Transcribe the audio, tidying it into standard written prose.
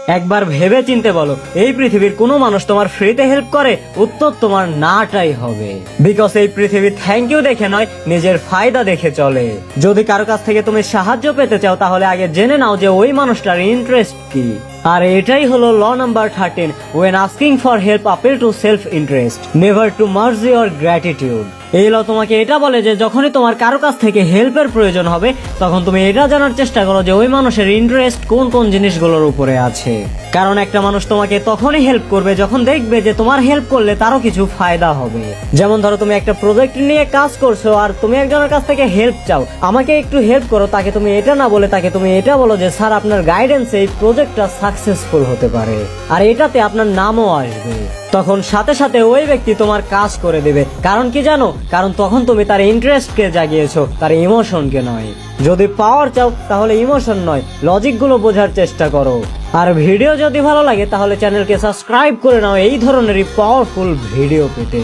একবার ভেবে চিনতে বলো, এই পৃথিবীর কোনো মানুষ তোমার ফ্রিতে হেল্প করে? উত্তর তোমার নাটাই হবে। বিকজ এই পৃথিবী থ্যাংক ইউ দেখে নয়, নিজের ফায়দা দেখে চলে। যদি কারো কাছ থেকে তুমি সাহায্য পেতে চাও, তাহলে আগে জেনে নাও যে ওই মানুষটার ইন্টারেস্ট কি। আর এটাই হলো ল number 13, when asking for help appeal to self interest, never to mercy or gratitude। এই ল তোমাকে এটা বলে যে যখনই তোমার কারো কাছ থেকে হেল্পের প্রয়োজন হবে, তখন তুমি এটা জানার চেষ্টা করো যে ওই মানুষের ইন্টারেস্ট কোন কোন জিনিসগুলোর উপরে আছে। কারণ একটা মানুষ তোমাকে তখনই হেল্প করবে যখন দেখবে যে তোমার হেল্প করলে তারও কিছু ফায়দা হবে। যেমন ধরো, তুমি একটা প্রজেক্ট নিয়ে কাজ করছো আর তুমি একজনের কাছ থেকে হেল্প চাও, আমাকে একটু হেল্প করো। তাকে তুমি এটা না বলে তাকে তুমি এটা বলো যে স্যার, আপনার গাইডেন্সে এই প্রজেক্টটা সাকসেসফুল হতে পারে, আর এটাতে আপনার নামও আসবে। তখন সাথে সাথে ওই ব্যক্তি তোমার কাজ করে দেবে। কারণ কি জানো? কারণ তখন তুমি তার ইন্টারেস্টকে জাগিয়েছো, তার ইমোশনকে নয়। যদি পাওয়ার চাও তাহলে ইমোশন নয়, লজিকগুলো বোঝার চেষ্টা করো। আর ভিডিও যদি ভালো লাগে তাহলে চ্যানেলকে সাবস্ক্রাইব করে নাও এই ধরনেরই পাওয়ারফুল ভিডিও পেতে।